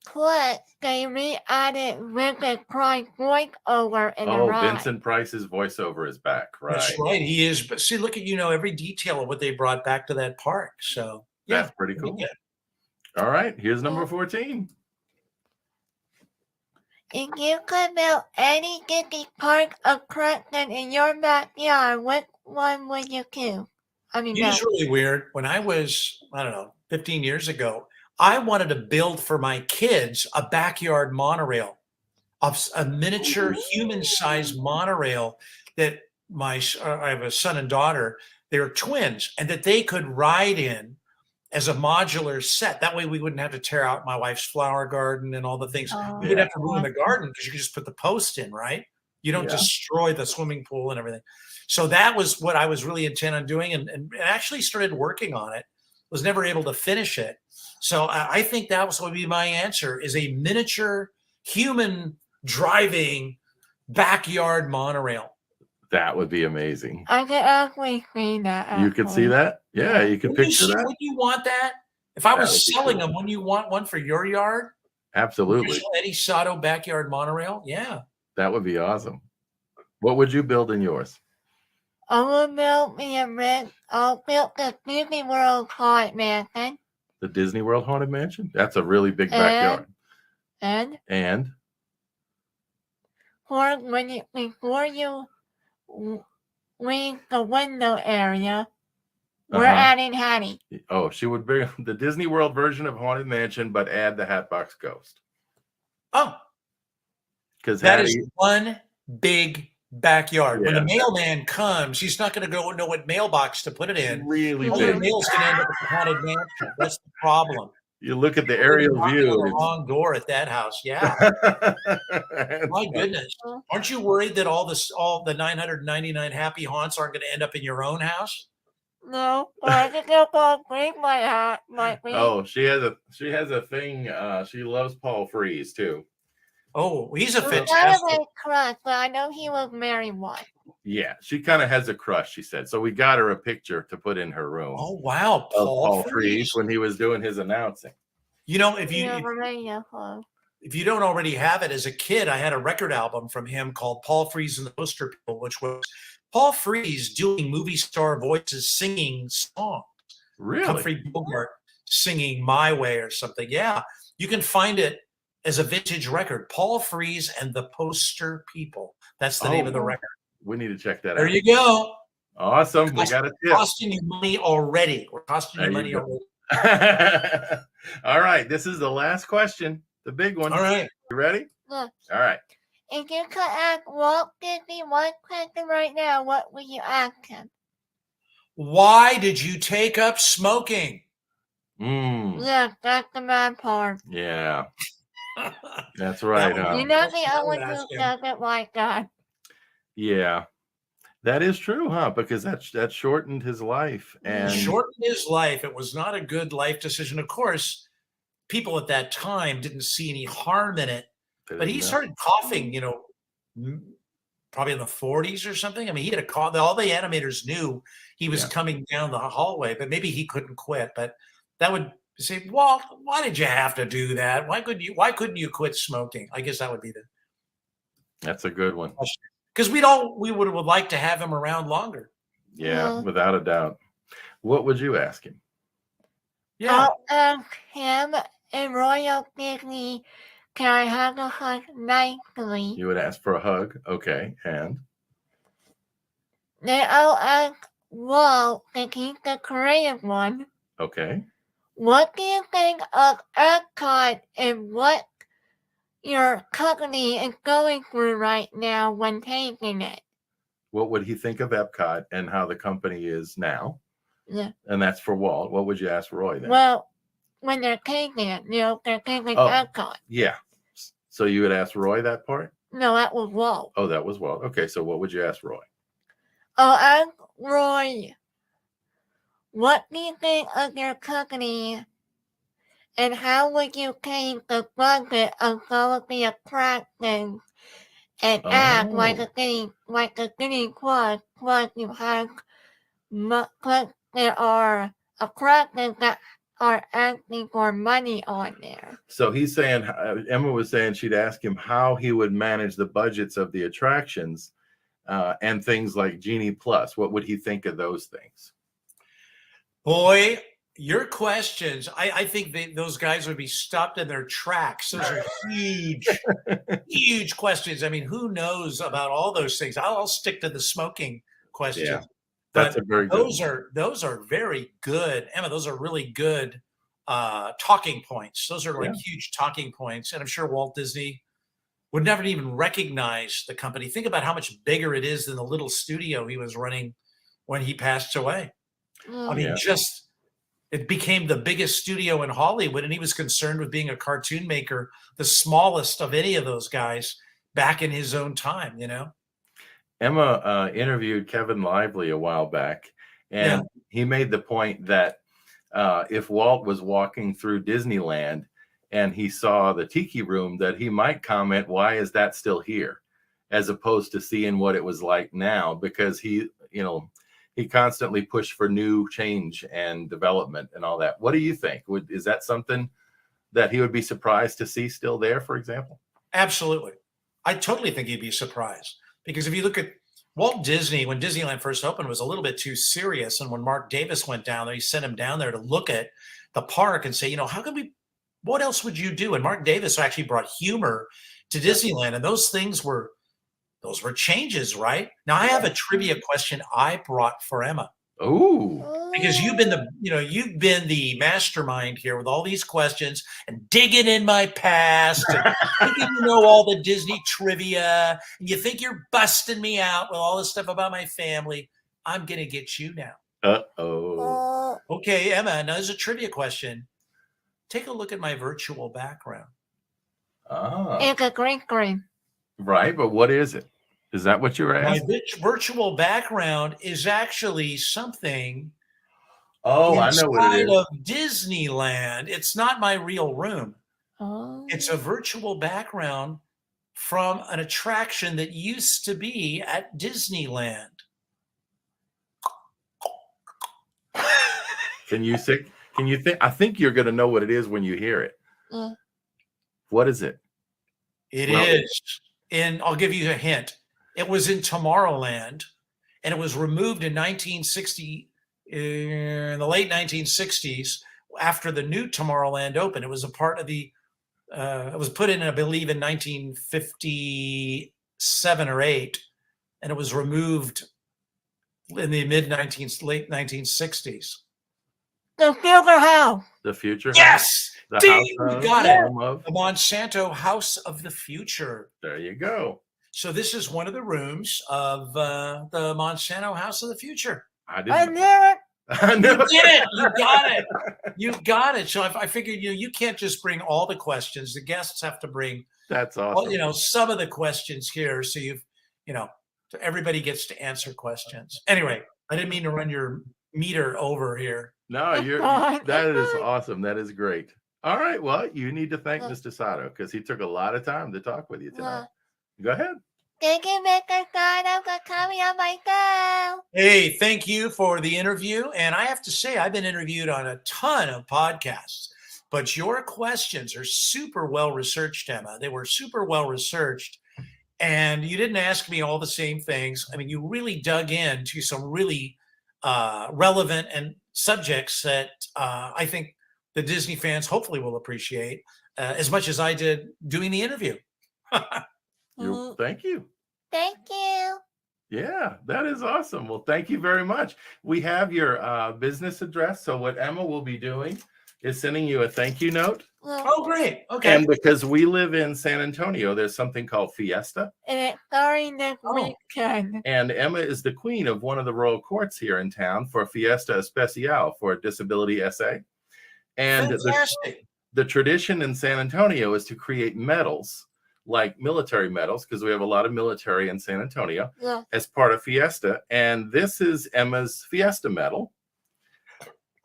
Plus, they re-added Vincent Price voiceover in the ride. Vincent Price's voiceover is back, right? That's right. He is. But see, look at, every detail of what they brought back to that park. So That's pretty cool. good. All right, here's number 14. If you could build any Disney park attraction in your backyard, which one would you choose? It's really weird. When I was, 15 years ago, I wanted to build for my kids a backyard monorail, a miniature human-sized monorail that I have a son and daughter, they're twins, and that they could ride in as a modular set. That way we wouldn't have to tear out my wife's flower garden and all the things. We wouldn't have to ruin the garden because you could just put the post in, right? You don't destroy the swimming pool and everything. So that was what I was really intent on doing and actually started working on it. Was never able to finish it. So I think that would be my answer, is a miniature human driving backyard monorail. That would be amazing. I could actually see that. You could see that? Yeah, you could picture that. Would you want that? If I was selling them, wouldn't you want one for your yard? Absolutely. Eddie Sotto backyard monorail? Yeah. That would be awesome. What would you build in yours? I would build the Disney World Haunted Mansion. The Disney World Haunted Mansion? That's a really big backyard. And? Before you leave the window area, we're adding Hattie. Oh, she would bring the Disney World version of Haunted Mansion, but add the Hatbox Ghost. Oh. Because that is one big backyard. Yeah. When the mailman comes, he's not going to know what mailbox to put it in. Really all big. your mail's going to end up at the Haunted Mansion. That's the problem. You look at the aerial view. The wrong door at that house. Yeah. My goodness. Aren't you worried that all the 999 happy haunts aren't going to end up in your own house? No, but I can go Paul Freeze my Oh, she has a thing. She loves Paul Freeze too. Oh, he's a He was not a fantastic. big crush, but I know he was married once. Yeah, she kind of has a crush, she said. So we got her a picture to put in her room. Oh, wow. Of Paul Frees. Frees when he was doing his announcing. You know, if you don't already have it, as a kid, I had a record album from him called Paul Frees and the Poster People, which was Paul Frees doing movie star voices singing songs. Really? Humphrey Bogart singing My Way or something. Yeah, you can find it as a vintage record. Paul Frees and the Poster People. That's the name of the record. We need to check that out. There you go. Awesome. We got a tip. Costing you money already. We're costing you money already. All right. This is the last question. The big one. All right. You ready? Yeah. All right. If you could ask Walt Disney one question right now, what would you ask him? Why did you take up smoking? Yeah, that's the bad part. Yeah. That's right. You're not the only one who doesn't like that. Yeah. That is true, huh? Because that shortened his life. And shortened his life. It was not a good life decision. Of course, people at that time didn't see any harm in it. But he started coughing, probably in the 40s or something. I mean, he had a cough. All the animators knew he was coming down the hallway, but maybe he couldn't quit. But that would say, Walt, why did you have to do that? Why couldn't you quit smoking? I guess that would be that's a good one. Because we would like to have him around longer. Yeah, without a doubt. What would you ask him? Yeah. I'll ask him and Royal Disney, can I have a hug nicely? You would ask for a hug. Okay. And? Then I'll ask Walt, since he's the creative one. Okay. What do you think of Epcot and what your company is going through right now when taking it? What would he think of Epcot and how the company is now? Yeah. And that's for Walt. What would you ask Roy then? Well, when they're taking it, they're taking Epcot. Yeah. So you would ask Roy that part? No, that was Walt. Oh, that was Walt. Okay, so what would you ask Roy? I'll ask Roy, what do you think of your company and how would you change the budget of some of the attractions and act like a Disney Plus you have, plus there are attractions that are asking for money on there. So he's saying, Emma was saying she'd ask him how he would manage the budgets of the attractions and things like Genie Plus. What would he think of those things? Boy, your questions, I think those guys would be stopped in their tracks. Those are huge, huge questions. I mean, who knows about all those things? I'll stick to the smoking question. Yeah, that's a very good one. Those are very good. Emma, those are really good talking points. Those are like huge talking points. And I'm sure Walt Disney would never even recognize the company. Think about how much bigger it is than the little studio he was running when he passed away. I mean, it became the biggest studio in Hollywood, and he was concerned with being a cartoon maker, the smallest of any of those guys back in his own time, Emma interviewed Kevin Lively a while back, and he made the point that if Walt was walking through Disneyland and he saw the Tiki Room, that he might comment, why is that still here? As opposed to seeing what it was like now, because he constantly pushed for new change and development and all that. What do you think? Is that something that he would be surprised to see still there, for example? Absolutely. I totally think he'd be surprised, because if you look at Walt Disney, when Disneyland first opened, was a little bit too serious. And when Mark Davis went down there, he sent him down there to look at the park and say, what else would you do? And Mark Davis actually brought humor to Disneyland. And those were changes, right? Now I have a trivia question I brought for Emma. Oh, because you've been the mastermind here with all these questions and digging in my past and thinking you know all the Disney trivia, and you think you're busting me out with all this stuff about my family. I'm gonna get you now. Uh-oh. Okay, Emma, now there's a trivia question. Take a look at my virtual background. It's a green screen. Right, but what is it? Is that what you were asking? My virtual background is actually something. Oh, I know what it is. Of Disneyland. It's not my real room. Oh. It's a virtual background from an attraction that used to be at Disneyland? Can you think? I think you're going to know what it is when you hear it. What is it? It is. And I'll give you a hint. It was in Tomorrowland, and it was removed in 1960, in the late 1960s, after the new Tomorrowland opened. It was a part of the, it was put in, I believe, in 1957 or 8, and it was removed in the late 1960s. The future house. The future Yes! house? The Ding! house You got it. of... The Monsanto House of the Future. There you go. So this is one of the rooms of the Monsanto House of the Future. I I didn't. knew it. I knew You did it. You got it. You got it. So I figured you can't just bring all the questions. The guests have to bring, That's awesome. well, some of the questions here. So so everybody gets to answer questions. Anyway, I didn't mean to run your meter over here. No, that is awesome. That is great. All right. Well, you need to thank Mr. Sotto because he took a lot of time to talk with you tonight. Go ahead. Thank you, Mr. Sotto, for coming on my show. Hey, thank you for the interview. And I have to say, I've been interviewed on a ton of podcasts, but your questions are super well researched, Emma. They were super well researched. And you didn't ask me all the same things. I mean, you really dug into some really relevant and subjects that I think the Disney fans hopefully will appreciate as much as I did doing the interview. Thank you. Thank you. Yeah, that is awesome. Well, thank you very much. We have your business address. So what Emma will be doing is sending you a thank you note. Oh, great. Okay. And because we live in San Antonio, there's something called Fiesta. And it's starting this weekend. And Emma is the queen of one of the royal courts here in town for Fiesta Especial for Disability SA. And the tradition in San Antonio is to create medals, like military medals, because we have a lot of military in San Antonio, as part of Fiesta. And this is Emma's Fiesta medal.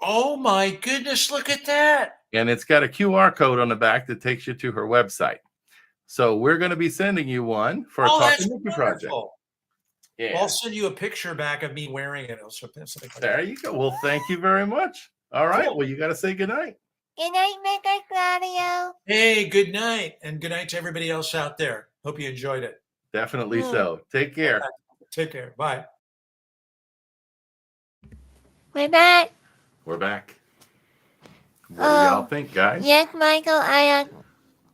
Oh my goodness, look at that. And it's got a QR code on the back that takes you to her website. So we're going to be sending you one for a Talking Mickey project. Yeah. I'll send you a picture back of me wearing it. There you go. Well, thank you very much. All right. Well, you got to say goodnight. Good night, Mr. Claudio. Hey, good night. And good night to everybody else out there. Hope you enjoyed it. Definitely so. Take care. Take care. Bye. We're back. We're back. What do y'all think, guys? Yes, Michael, I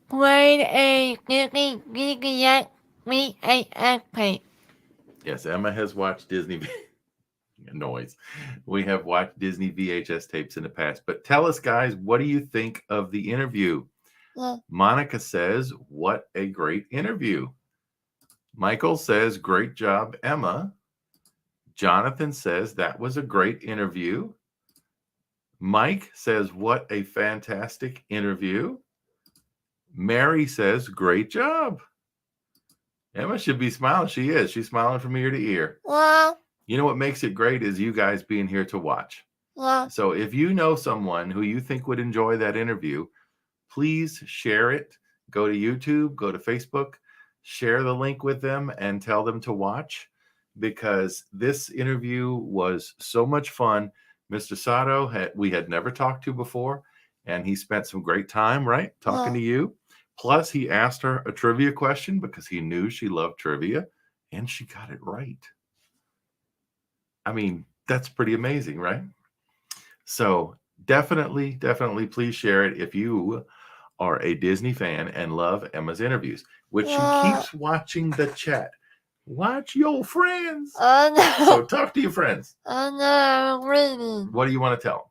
acquired a Disney VHS tape. Yes, Emma has watched Disney noise. We have watched Disney VHS tapes in the past. But tell us, guys, what do you think of the interview? Monica says, what a great interview. Michael says, great job, Emma. Jonathan says, that was a great interview. Mike says, what a fantastic interview. Mary says, great job. Emma should be smiling. She is. She's smiling from ear to ear. Well, you know what makes it great is you guys being here to watch. So if you know someone who you think would enjoy that interview, please share it. Go to YouTube, go to Facebook, share the link with them and tell them to watch, because this interview was so much fun. Mr. Sotto, we had never talked to before, and he spent some great time, right, talking to you. Plus, he asked her a trivia question because he knew she loved trivia, and she got it right. I mean, that's pretty amazing, right? So definitely, please share it if you are a Disney fan and love Emma's interviews, which she keeps watching the chat. Watch your friends. Oh, no. So talk to your friends. Oh, no, I'm reading. What do you want to tell them?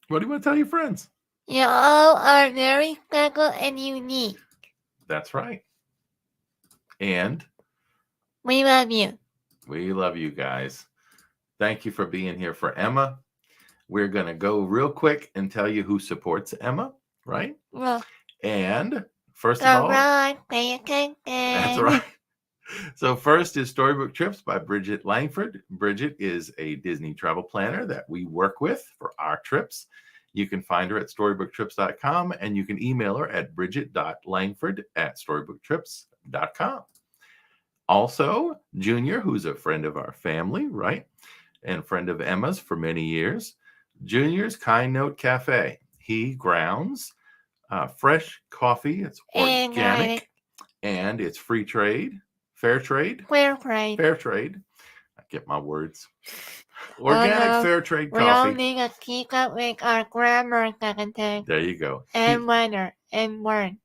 What do you want to tell your friends? You all are very special and unique. That's right. And we love you. We love you guys. Thank you for being here for Emma. We're going to go real quick and tell you who supports Emma, right? And first of all, pay attention. That's right. So first is Storybook Trips by Bridget Langford. Bridget is a Disney travel planner that we work with for our trips. You can find her at storybooktrips.com, and you can email her at bridget.langford@storybooktrips.com. Also, Junior, who's a friend of our family, right? And friend of Emma's for many years. Junior's Kind Note Cafe. He grounds fresh coffee. It's organic and it's free trade. Fair trade. Fair trade. Fair trade. I get my words. Organic fair trade coffee. We all need to keep up with our grammar, Secretary. There you go. And weather and word.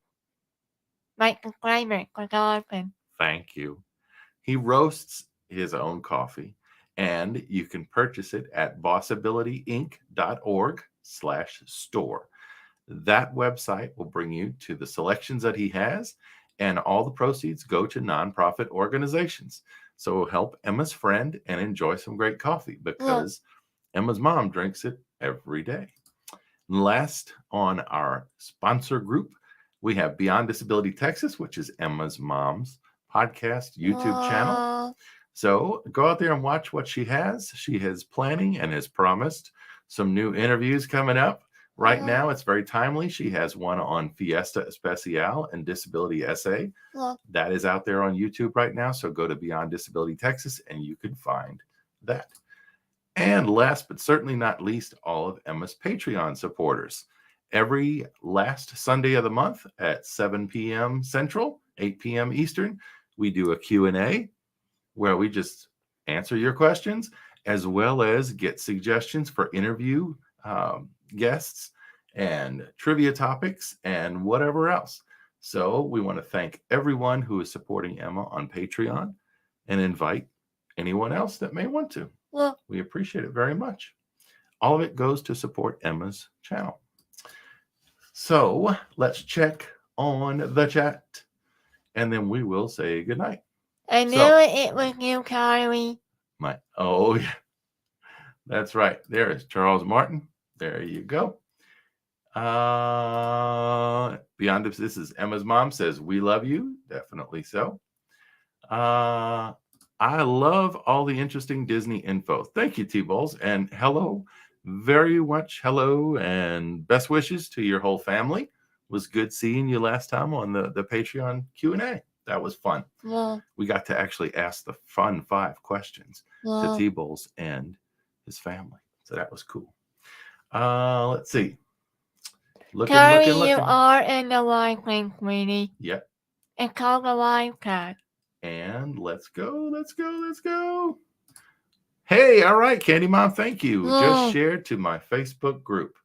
Like the climate for dolphin. Thank you. He roasts his own coffee, and you can purchase it at bossabilityinc.org/store. That website will bring you to the selections that he has, and all the proceeds go to nonprofit organizations. So help Emma's friend and enjoy some great coffee, because Emma's mom drinks it every day. Last on our sponsor group, we have Beyond Disability Texas, which is Emma's mom's podcast YouTube channel. So go out there and watch what she has. She is planning and has promised some new interviews coming up. Right now, it's very timely. She has one on Fiesta Especial and Disability SA. That is out there on YouTube right now. So go to Beyond Disability Texas and you can find that. And last but certainly not least, all of Emma's Patreon supporters. Every last Sunday of the month at 7 p.m. Central, 8 p.m. Eastern, we do a Q&A where we just answer your questions, as well as get suggestions for interview guests and trivia topics and whatever else. So we want to thank everyone who is supporting Emma on Patreon and invite anyone else that may want to. We appreciate it very much. All of it goes to support Emma's channel. So let's check on the chat, and then we will say goodnight. I knew it was you, Carly. Oh, yeah. That's right. There is Charles Martin. There you go. Beyond this is Emma's mom says, we love you. Definitely so. I love all the interesting Disney info. Thank you, T-Balls. And hello, very much hello, and best wishes to your whole family. It was good seeing you last time on the Patreon Q&A. That was fun. We got to actually ask the fun 5 questions to T-Balls and his family. So that was cool. Let's see. Looking. You are in the live link, sweetie. Yep. And call the live chat. And let's go. Hey, all right, Candy Mom, thank you. Just shared to my Facebook group.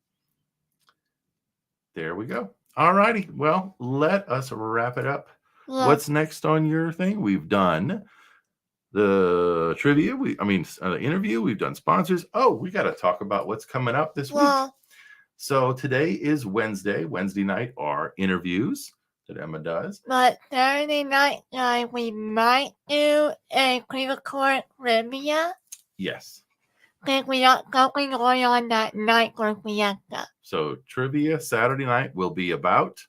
There we go. All righty. Well, let us wrap it up. What's next on your thing? We've done the trivia. The interview. We've done sponsors. Oh, we got to talk about what's coming up this week. So today is Wednesday. Wednesday night are interviews that Emma does. But Saturday night, we might do a pre-record trivia. Yes. Because we are going on that night for Fiesta. So trivia Saturday night will be about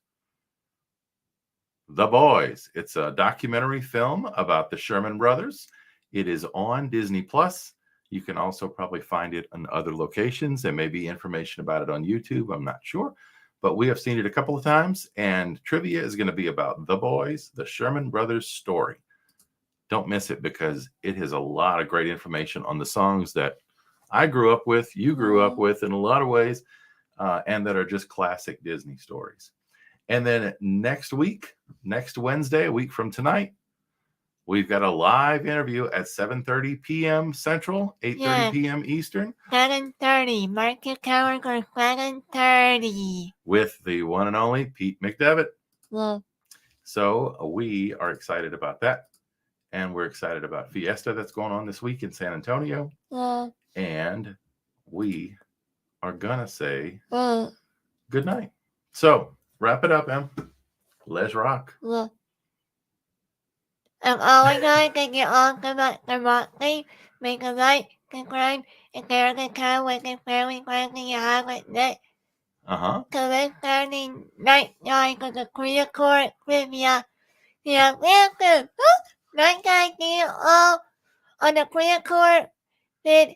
The Boys. It's a documentary film about the Sherman Brothers. It is on Disney Plus. You can also probably find it in other locations. There may be information about it on YouTube. I'm not sure. But we have seen it a couple of times. And trivia is going to be about The Boys, the Sherman Brothers story. Don't miss it, because it has a lot of great information on the songs that I grew up with, you grew up with in a lot of ways, and that are just classic Disney stories. And then next Wednesday, a week from tonight, we've got a live interview at 7:30 p.m. Central, 8:30 p.m. Eastern. 7:30. Mark your calendar for 7:30. With the one and only Pete McDevitt. Yeah. So we are excited about that. And we're excited about Fiesta that's going on this week in San Antonio. Yeah. And we are going to say good night. So wrap it up, Em. Let's rock. Yeah. I'm always going to get on the monthly. Make a like, subscribe, and share the channel with your family, friends, and you have it next. So this Saturday night, for the pre-record trivia. Yeah, welcome. Night guys, see you all on the pre-record with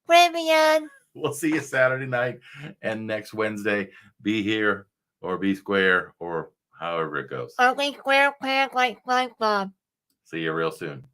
trivia. We'll see you Saturday night and next Wednesday. Be here or be square or however it goes. Or be square, like SpongeBob. See you real soon.